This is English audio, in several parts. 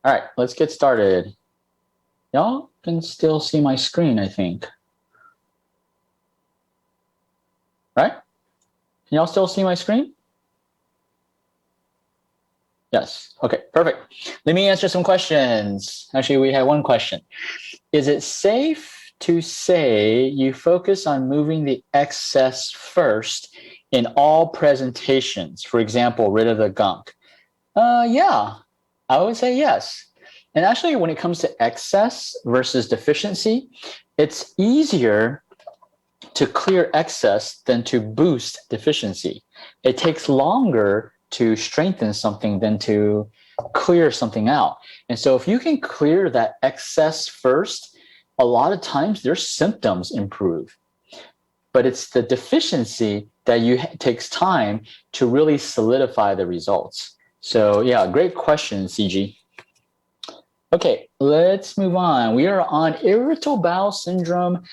All right, let's get started. Y'all can still see my screen, I think. Right? Can y'all still see my screen? Yes. Okay, perfect. Let me answer some questions. Actually, we have one question. Is it safe to say you focus on moving the excess first in all presentations? For example, rid of the gunk. Yeah, I would say yes. And actually, when it comes to excess versus deficiency, it's easier to clear excess than to boost deficiency. It takes longer to strengthen something than to clear something out. And so if you can clear that excess first, a lot of times their symptoms improve. But it's the deficiency that takes time to really solidify the results. So yeah, great question, CG. Okay, let's move on. We are on irritable bowel syndrome,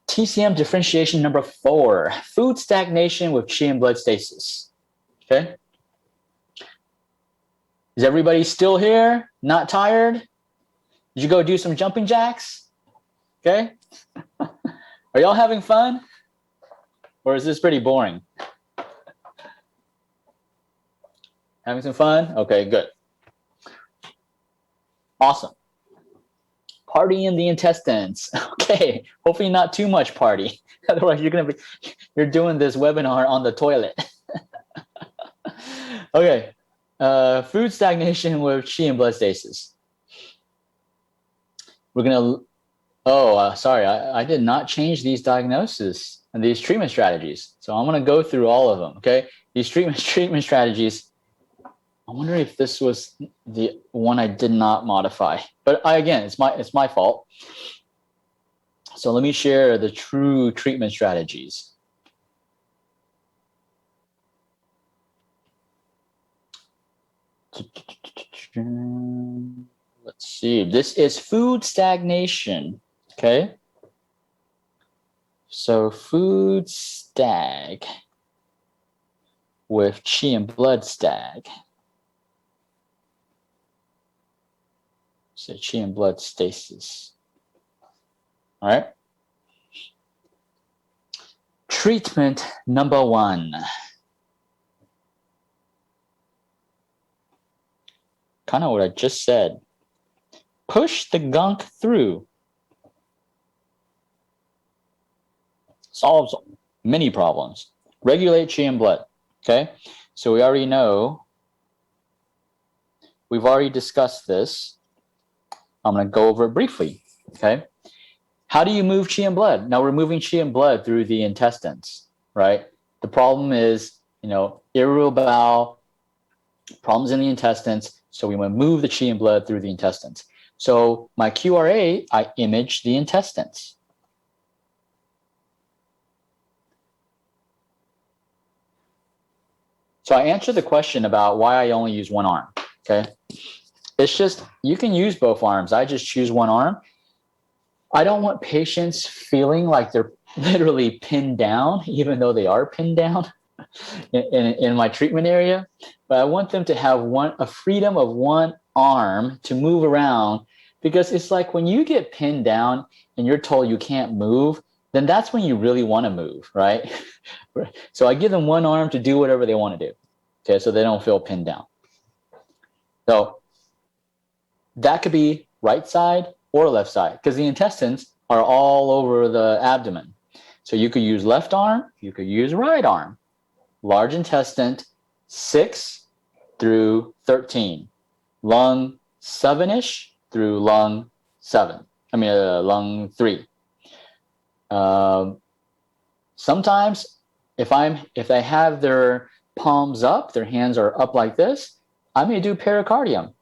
TCM differentiation number 4, food stagnation with qi and blood stasis. Okay. Is everybody still here? Not tired? Did you go do some jumping jacks? Okay. Are y'all having fun? Or is this pretty boring? Having some fun? Okay, good. Awesome. Party in the intestines. Okay, hopefully not too much party. Otherwise, you're doing this webinar on the toilet. Okay, food stagnation with qi and blood stasis. We're gonna. Sorry, I did not change these diagnoses and these treatment strategies. So I'm gonna go through all of them. Okay, these treatment strategies. I wonder if this was the one I did not modify, but again, it's my fault. So let me share the true treatment strategies. Let's see. This is food stagnation. Okay. So food stag with qi and blood stag. So qi and blood stasis. All right. Treatment number 1. Kind of what I just said. Push the gunk through. Solves many problems. Regulate qi and blood. Okay. So we already know. We've already discussed this. I'm going to go over it briefly, okay? How do you move qi and blood? Now we're moving qi and blood through the intestines, right? The problem is, irritable bowel, problems in the intestines, so we want to move the qi and blood through the intestines. So my QRA, I image the intestines. So I answered the question about why I only use one arm, okay? It's just, you can use both arms. I just choose one arm. I don't want patients feeling like they're literally pinned down, even though they are pinned down in my treatment area. But I want them to have a freedom of one arm to move around, because it's like when you get pinned down and you're told you can't move, then that's when you really want to move, right? So I give them one arm to do whatever they want to do, okay, so they don't feel pinned down. So that could be right side or left side, because the intestines are all over the abdomen. So you could use left arm, you could use right arm. Large intestine, 6 through 13. Lung 7-ish through lung 3. Sometimes if they have their palms up, their hands are up like this, I may do pericardium.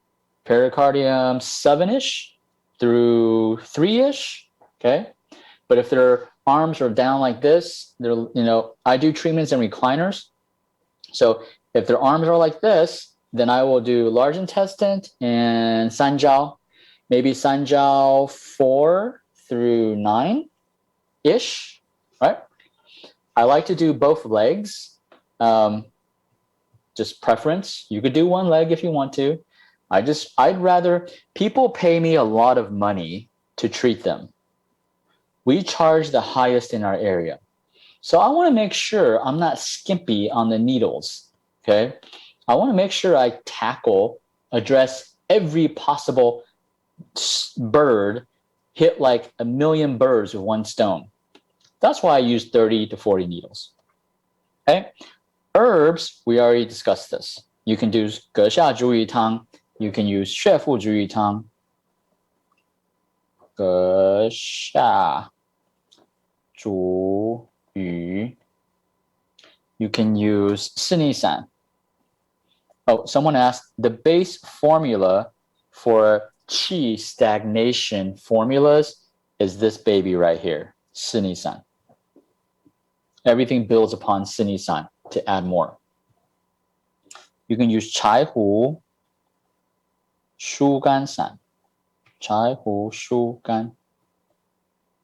Pericardium 7-ish through 3-ish, okay? But if their arms are down like this, I do treatments in recliners. So if their arms are like this, then I will do large intestine and sanjiao, maybe sanjiao 4 through 9-ish, right? I like to do both legs, just preference. You could do one leg if you want to. I'd rather, people pay me a lot of money to treat them. We charge the highest in our area. So I want to make sure I'm not skimpy on the needles, okay? I want to make sure I address every possible bird, hit like a million birds with one stone. That's why I use 30 to 40 needles, okay? Herbs, we already discussed this. You can do 阁下猪鱼汤, you can use 血附猪鱼汤, 阁下猪鱼. You can use 四逆散. Oh, someone asked, the base formula for qi stagnation formulas is this baby right here, 四逆散. Everything builds upon 四逆散 to add more. You can use 柴胡疏肝散. 柴胡疏肝.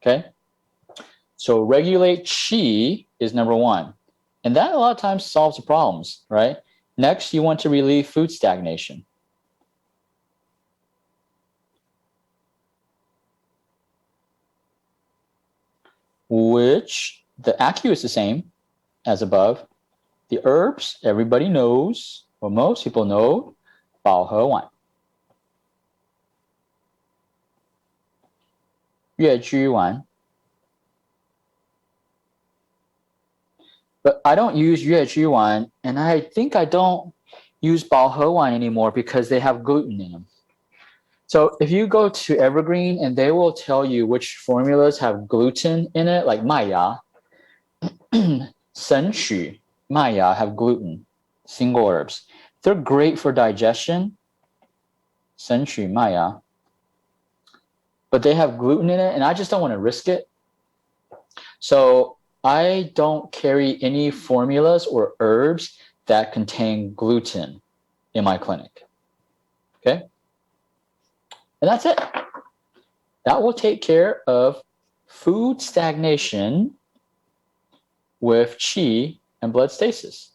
Okay? So regulate qi is number one. And that a lot of times solves the problems, right? Next, you want to relieve food stagnation. Which the Acu is the same as above. The herbs, everybody knows, or most people know, Bao He Wan. Yue Ju Wan. But I don't use Yue Ju Wan, and I think I don't use Bao He Wan anymore because they have gluten in them. So if you go to Evergreen and they will tell you which formulas have gluten in it, like Maya, Senqu, Maya have gluten, single herbs. They're great for digestion, Senqu, Maya, but they have gluten in it and I just don't want to risk it. So I don't carry any formulas or herbs that contain gluten in my clinic, okay? And that's it. That will take care of food stagnation with qi and blood stasis.